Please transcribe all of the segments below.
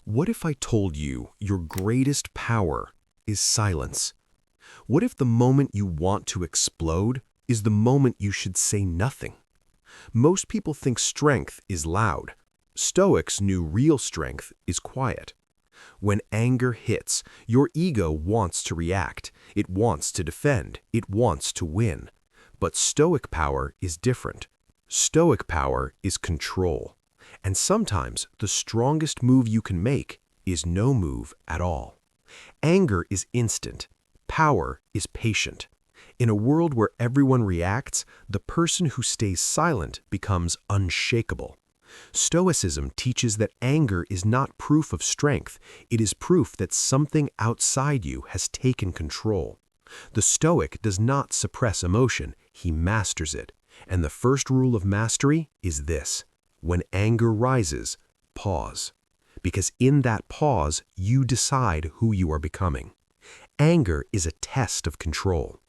What if I told you your greatest power is silence? What if the moment you want to explode is the moment you should say nothing? Most people think strength is loud. Stoics knew real strength is quiet. When anger hits, your ego wants to react. It wants to defend. It wants to win. But Stoic power is different. Stoic power is control. And sometimes the strongest move you can make is no move at all. Anger is instant. Power is patient. In a world where everyone reacts, the person who stays silent becomes unshakable. Stoicism teaches that anger is not proof of strength. It is proof that something outside you has taken control. The Stoic does not suppress emotion, he masters it. And the first rule of mastery is this: when anger rises, pause. Because in that pause, you decide who you are becoming. Anger is a test of control.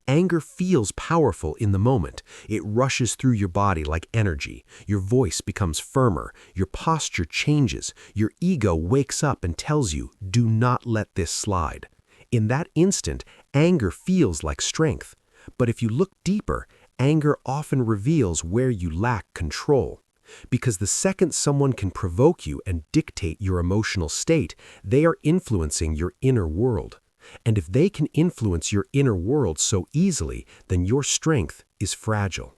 Anger feels powerful in the moment. It rushes through your body like energy. Your voice becomes firmer. Your posture changes. Your ego wakes up and tells you, do not let this slide. In that instant, anger feels like strength. But if you look deeper, anger often reveals where you lack control. Because the second someone can provoke you and dictate your emotional state, they are influencing your inner world. And if they can influence your inner world so easily, then your strength is fragile.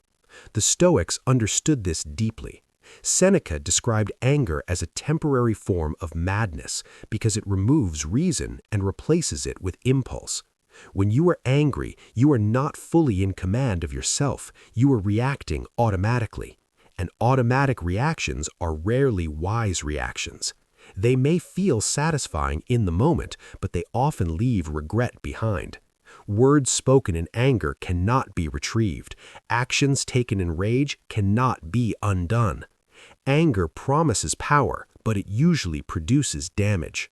The Stoics understood this deeply. Seneca described anger as a temporary form of madness because it removes reason and replaces it with impulse. When you are angry, you are not fully in command of yourself. You are reacting automatically. And automatic reactions are rarely wise reactions. They may feel satisfying in the moment, but they often leave regret behind. Words spoken in anger cannot be retrieved. Actions taken in rage cannot be undone. Anger promises power, but it usually produces damage.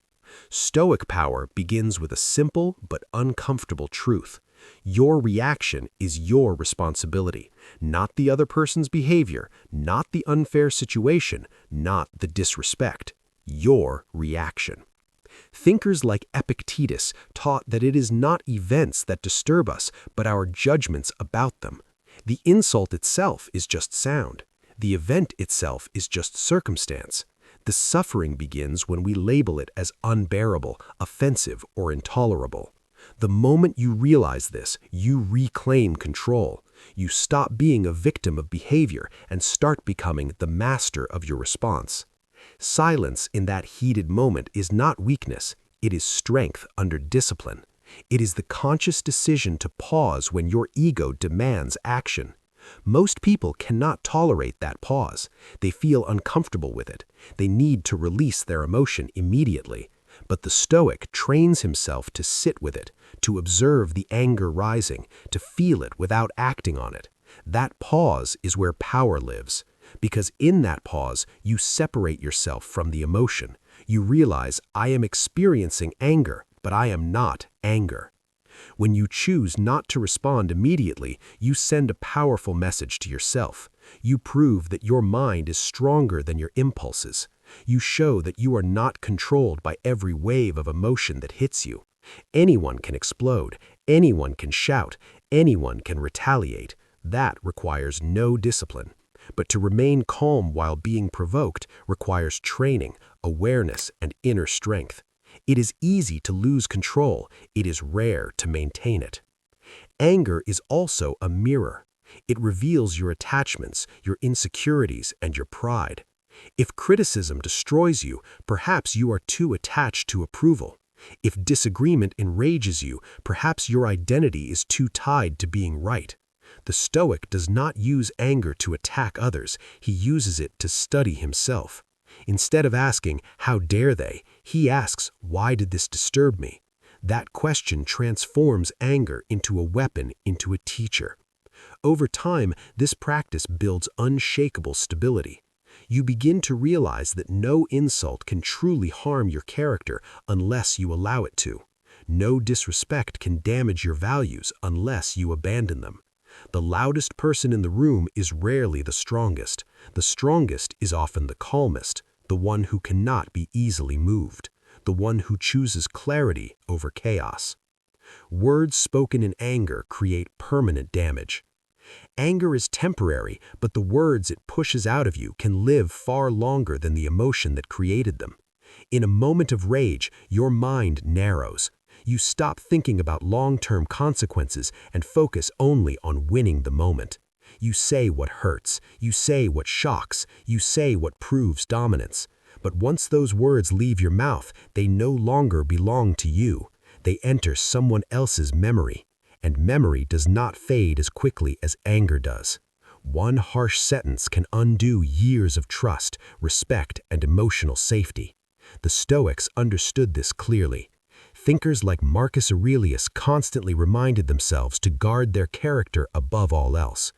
Stoic power begins with a simple but uncomfortable truth. Your reaction is your responsibility, not the other person's behavior, not the unfair situation, not the disrespect. Your reaction. Thinkers like Epictetus taught that it is not events that disturb us, but our judgments about them. The insult itself is just sound. The event itself is just circumstance. The suffering begins when we label it as unbearable, offensive, or intolerable. The moment you realize this, you reclaim control. You stop being a victim of behavior and start becoming the master of your response. Silence in that heated moment is not weakness, it is strength under discipline. It is the conscious decision to pause when your ego demands action. Most people cannot tolerate that pause. They feel uncomfortable with it. They need to release their emotion immediately. But the Stoic trains himself to sit with it, to observe the anger rising, to feel it without acting on it. That pause is where power lives. Because in that pause, you separate yourself from the emotion. You realize, I am experiencing anger, but I am not anger. When you choose not to respond immediately, you send a powerful message to yourself. You prove that your mind is stronger than your impulses. You show that you are not controlled by every wave of emotion that hits you. Anyone can explode. Anyone can shout. Anyone can retaliate. That requires no discipline. But to remain calm while being provoked requires training, awareness, and inner strength. It is easy to lose control. It is rare to maintain it. Anger is also a mirror. It reveals your attachments, your insecurities, and your pride. If criticism destroys you, perhaps you are too attached to approval. If disagreement enrages you, perhaps your identity is too tied to being right. The Stoic does not use anger to attack others, he uses it to study himself. Instead of asking, how dare they, he asks, why did this disturb me? That question transforms anger into a weapon, into a teacher. Over time, this practice builds unshakable stability. You begin to realize that no insult can truly harm your character unless you allow it to. No disrespect can damage your values unless you abandon them. The loudest person in the room is rarely the strongest. The strongest is often the calmest. the one who cannot be easily moved, the one who chooses clarity over chaos. Words spoken in anger create permanent damage. Anger is temporary, but the words it pushes out of you can live far longer than the emotion that created them. In a moment of rage, your mind narrows. You stop thinking about long-term consequences and focus only on winning the moment. You say what hurts, you say what shocks, you say what proves dominance. But once those words leave your mouth, they no longer belong to you. They enter someone else's memory, and memory does not fade as quickly as anger does. One harsh sentence can undo years of trust, respect, and emotional safety. The Stoics understood this clearly. Thinkers like Marcus Aurelius constantly reminded themselves to guard their character above all else.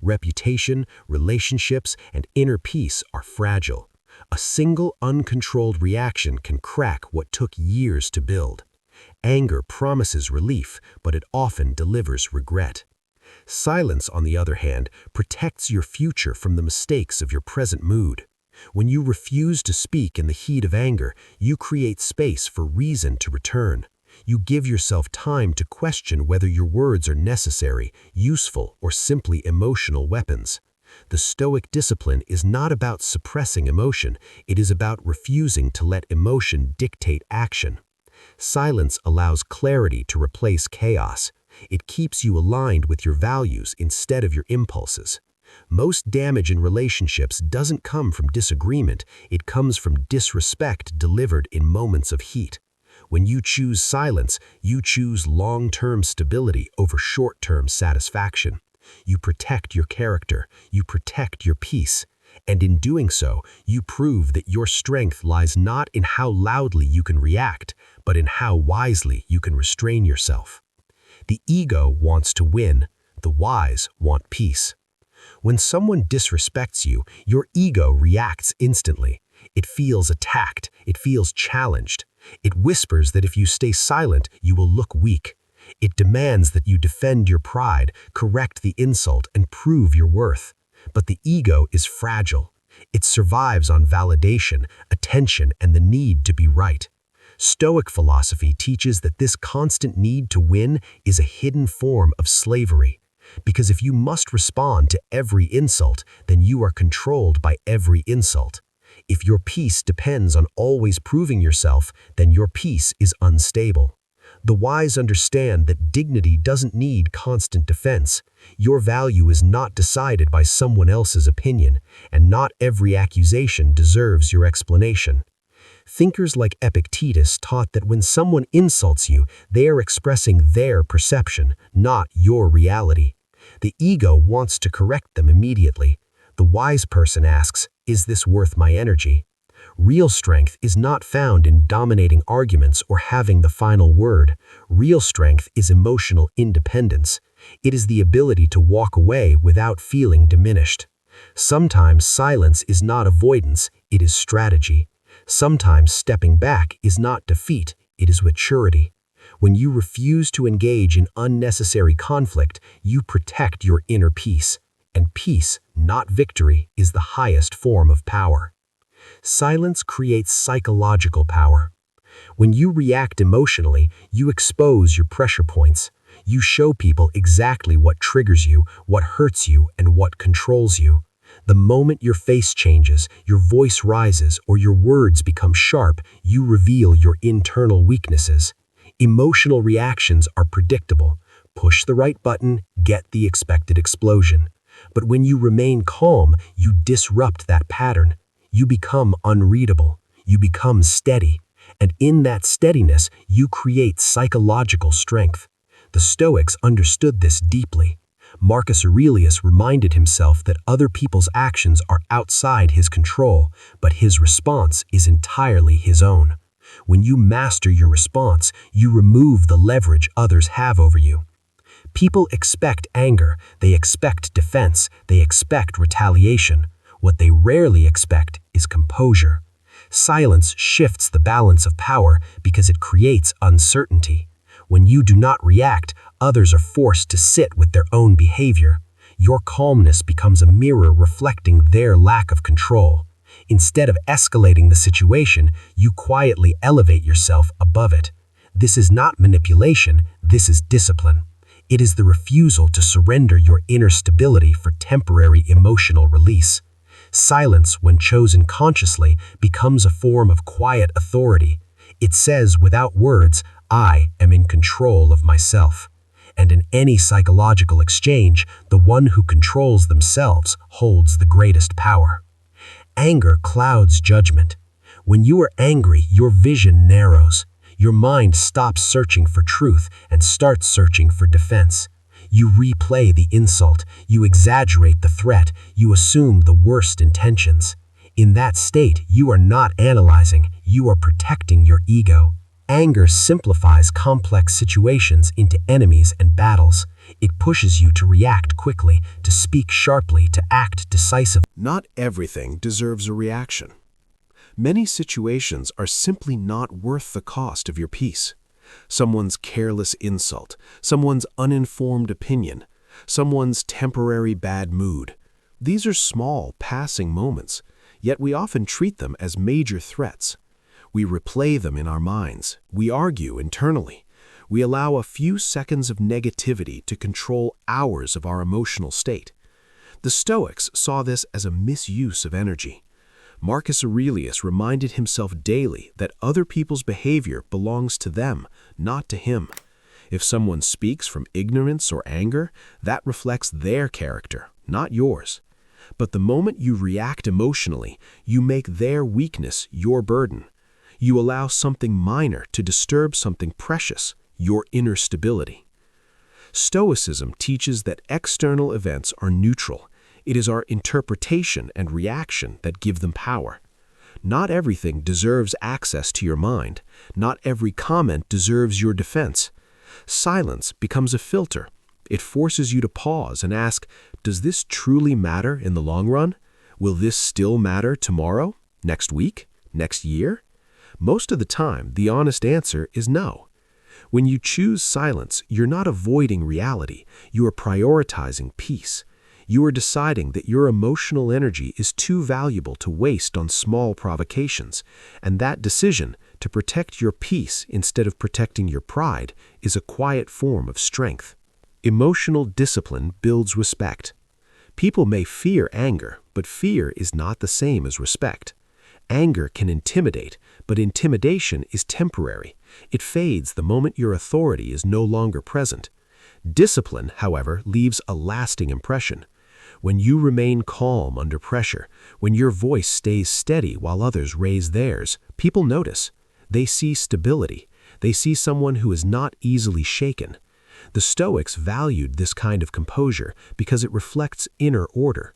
Reputation, relationships, and inner peace are fragile. A single uncontrolled reaction can crack what took years to build. Anger promises relief, but it often delivers regret. Silence, on the other hand, protects your future from the mistakes of your present mood. When you refuse to speak in the heat of anger, you create space for reason to return. You give yourself time to question whether your words are necessary, useful, or simply emotional weapons. The Stoic discipline is not about suppressing emotion, it is about refusing to let emotion dictate action. Silence allows clarity to replace chaos. It keeps you aligned with your values instead of your impulses. Most damage in relationships doesn't come from disagreement, it comes from disrespect delivered in moments of heat. When you choose silence, you choose long-term stability over short-term satisfaction. You protect your character, you protect your peace, and in doing so, you prove that your strength lies not in how loudly you can react, but in how wisely you can restrain yourself. The ego wants to win, the wise want peace. When someone disrespects you, your ego reacts instantly. It feels attacked, it feels challenged. It whispers that if you stay silent, you will look weak. It demands that you defend your pride, correct the insult, and prove your worth. But the ego is fragile. It survives on validation, attention, and the need to be right. Stoic philosophy teaches that this constant need to win is a hidden form of slavery. Because if you must respond to every insult, then you are controlled by every insult. If your peace depends on always proving yourself, then your peace is unstable. The wise understand that dignity doesn't need constant defense. Your value is not decided by someone else's opinion, and not every accusation deserves your explanation. Thinkers like Epictetus taught that when someone insults you, they are expressing their perception, not your reality. The ego wants to correct them immediately. The wise person asks, "Is this worth my energy?" Real strength is not found in dominating arguments or having the final word. Real strength is emotional independence. It is the ability to walk away without feeling diminished. Sometimes silence is not avoidance, it is strategy. Sometimes stepping back is not defeat, it is maturity. When you refuse to engage in unnecessary conflict, you protect your inner peace. And peace, not victory, is the highest form of power. Silence creates psychological power. When you react emotionally, you expose your pressure points. You show people exactly what triggers you, what hurts you, and what controls you. The moment your face changes, your voice rises, or your words become sharp, you reveal your internal weaknesses. Emotional reactions are predictable. Push the right button, get the expected explosion. But when you remain calm, you disrupt that pattern. You become unreadable. You become steady. And in that steadiness, you create psychological strength. The Stoics understood this deeply. Marcus Aurelius reminded himself that other people's actions are outside his control, but his response is entirely his own. When you master your response, you remove the leverage others have over you. People expect anger, they expect defense, they expect retaliation. What they rarely expect is composure. Silence shifts the balance of power because it creates uncertainty. When you do not react, others are forced to sit with their own behavior. Your calmness becomes a mirror reflecting their lack of control. Instead of escalating the situation, you quietly elevate yourself above it. This is not manipulation, this is discipline. It is the refusal to surrender your inner stability for temporary emotional release. Silence, when chosen consciously, becomes a form of quiet authority. It says without words, I am in control of myself. And in any psychological exchange, the one who controls themselves holds the greatest power. Anger clouds judgment. When you are angry, your vision narrows. Your mind stops searching for truth and starts searching for defense. You replay the insult, you exaggerate the threat, you assume the worst intentions. In that state, you are not analyzing, you are protecting your ego. Anger simplifies complex situations into enemies and battles. It pushes you to react quickly, to speak sharply, to act decisively. Not everything deserves a reaction. Many situations are simply not worth the cost of your peace. Someone's careless insult, someone's uninformed opinion, someone's temporary bad mood. These are small, passing moments, yet we often treat them as major threats. We replay them in our minds. We argue internally. We allow a few seconds of negativity to control hours of our emotional state. The Stoics saw this as a misuse of energy. Marcus Aurelius reminded himself daily that other people's behavior belongs to them, not to him. If someone speaks from ignorance or anger, that reflects their character, not yours. But the moment you react emotionally, you make their weakness your burden. You allow something minor to disturb something precious, your inner stability. Stoicism teaches that external events are neutral. It is our interpretation and reaction that give them power. Not everything deserves access to your mind. Not every comment deserves your defense. Silence becomes a filter. It forces you to pause and ask, does this truly matter in the long run? Will this still matter tomorrow, next week, next year? Most of the time, the honest answer is no. When you choose silence, you're not avoiding reality. You are prioritizing peace. You are deciding that your emotional energy is too valuable to waste on small provocations, and that decision, to protect your peace instead of protecting your pride, is a quiet form of strength. Emotional discipline builds respect. People may fear anger, but fear is not the same as respect. Anger can intimidate, but intimidation is temporary. It fades the moment your authority is no longer present. Discipline, however, leaves a lasting impression. When you remain calm under pressure, when your voice stays steady while others raise theirs, people notice. They see stability. They see someone who is not easily shaken. The Stoics valued this kind of composure because it reflects inner order.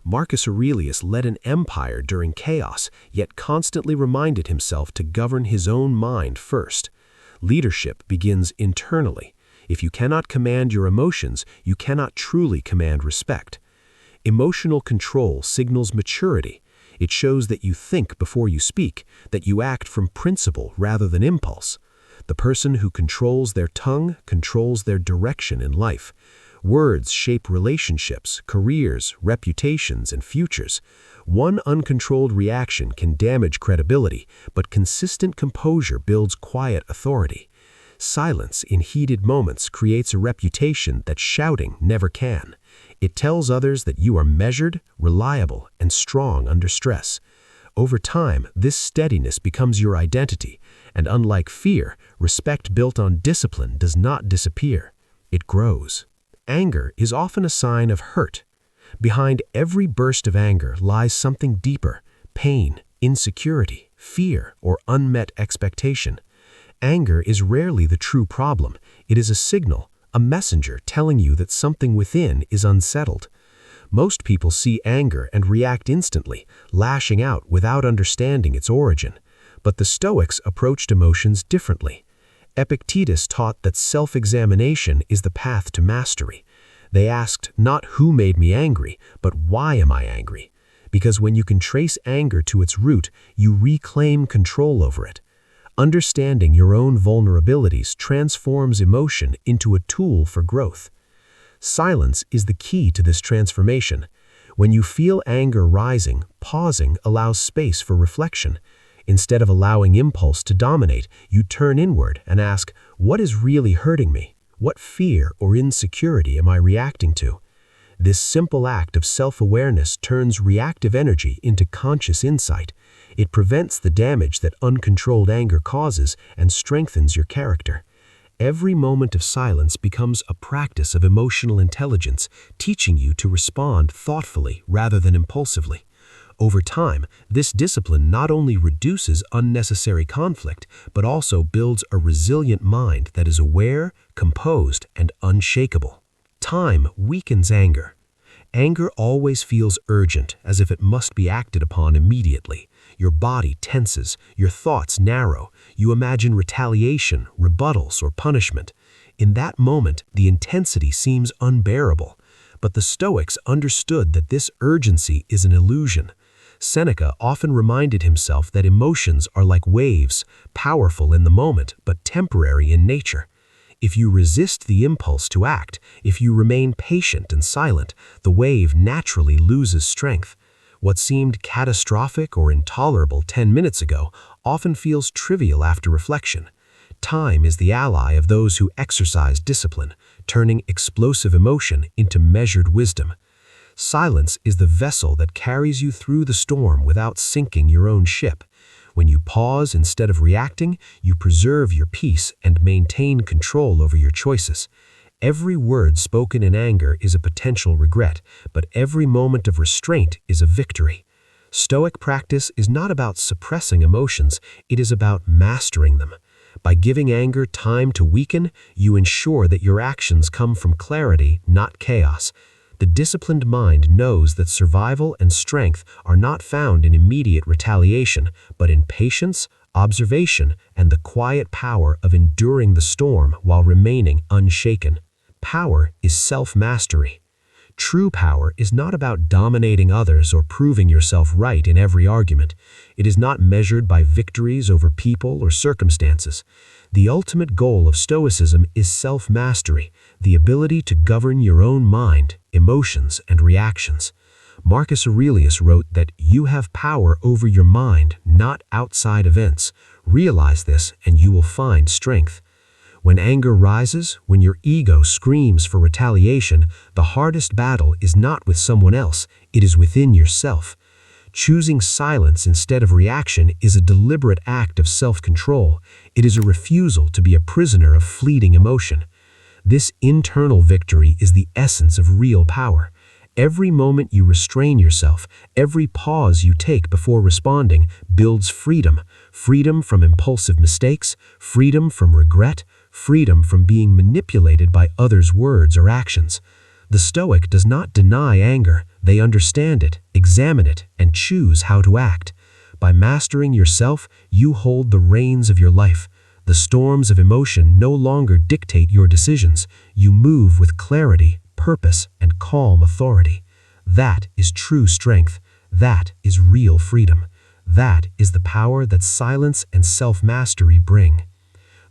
Marcus Aurelius led an empire during chaos, yet constantly reminded himself to govern his own mind first. Leadership begins internally. If you cannot command your emotions, you cannot truly command respect. Emotional control signals maturity. It shows that you think before you speak, that you act from principle rather than impulse. The person who controls their tongue controls their direction in life. Words shape relationships, careers, reputations, and futures. One uncontrolled reaction can damage credibility, but consistent composure builds quiet authority. Silence in heated moments creates a reputation that shouting never can. It tells others that you are measured, reliable, and strong under stress. Over time, this steadiness becomes your identity, and unlike fear, respect built on discipline does not disappear. It grows. Anger is often a sign of hurt. Behind every burst of anger lies something deeper: pain, insecurity, fear, or unmet expectation. Anger is rarely the true problem. It is a signal, a messenger telling you that something within is unsettled. Most people see anger and react instantly, lashing out without understanding its origin. But the Stoics approached emotions differently. Epictetus taught that self-examination is the path to mastery. They asked not who made me angry, but why am I angry? Because when you can trace anger to its root, you reclaim control over it. Understanding your own vulnerabilities transforms emotion into a tool for growth. Silence is the key to this transformation. When you feel anger rising, pausing allows space for reflection. Instead of allowing impulse to dominate, you turn inward and ask, what is really hurting me? What fear or insecurity am I reacting to? This simple act of self-awareness turns reactive energy into conscious insight. It prevents the damage that uncontrolled anger causes and strengthens your character. Every moment of silence becomes a practice of emotional intelligence, teaching you to respond thoughtfully rather than impulsively. Over time, this discipline not only reduces unnecessary conflict, but also builds a resilient mind that is aware, composed, and unshakable. Time weakens anger. Anger always feels urgent, as if it must be acted upon immediately. Your body tenses, your thoughts narrow, you imagine retaliation, rebuttals, or punishment. In that moment, the intensity seems unbearable. But the Stoics understood that this urgency is an illusion. Seneca often reminded himself that emotions are like waves, powerful in the moment, but temporary in nature. If you resist the impulse to act, if you remain patient and silent, the wave naturally loses strength. What seemed catastrophic or intolerable 10 minutes ago often feels trivial after reflection. Time is the ally of those who exercise discipline, turning explosive emotion into measured wisdom. Silence is the vessel that carries you through the storm without sinking your own ship. When you pause instead of reacting, you preserve your peace and maintain control over your choices. Every word spoken in anger is a potential regret, but every moment of restraint is a victory. Stoic practice is not about suppressing emotions, it is about mastering them. By giving anger time to weaken, you ensure that your actions come from clarity, not chaos. The disciplined mind knows that survival and strength are not found in immediate retaliation, but in patience, observation, and the quiet power of enduring the storm while remaining unshaken. Power is self-mastery. True power is not about dominating others or proving yourself right in every argument. It is not measured by victories over people or circumstances. The ultimate goal of Stoicism is self-mastery, the ability to govern your own mind, emotions, and reactions. Marcus Aurelius wrote that you have power over your mind, not outside events. Realize this and you will find strength. When anger rises, when your ego screams for retaliation, the hardest battle is not with someone else, it is within yourself. Choosing silence instead of reaction is a deliberate act of self-control. It is a refusal to be a prisoner of fleeting emotion. This internal victory is the essence of real power. Every moment you restrain yourself, every pause you take before responding builds freedom. Freedom from impulsive mistakes, freedom from regret, freedom from being manipulated by others' words or actions. The Stoic does not deny anger, they understand it, examine it, and choose how to act. By mastering yourself, you hold the reins of your life. The storms of emotion no longer dictate your decisions. You move with clarity, purpose, and calm authority. That is true strength. That is real freedom. That is the power that silence and self-mastery bring.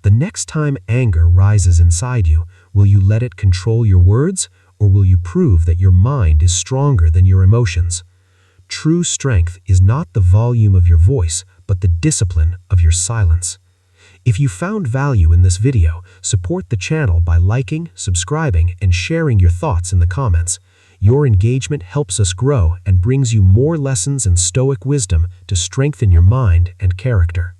The next time anger rises inside you, will you let it control your words, or will you prove that your mind is stronger than your emotions? True strength is not the volume of your voice, but the discipline of your silence. If you found value in this video, support the channel by liking, subscribing, and sharing your thoughts in the comments. Your engagement helps us grow and brings you more lessons and Stoic wisdom to strengthen your mind and character.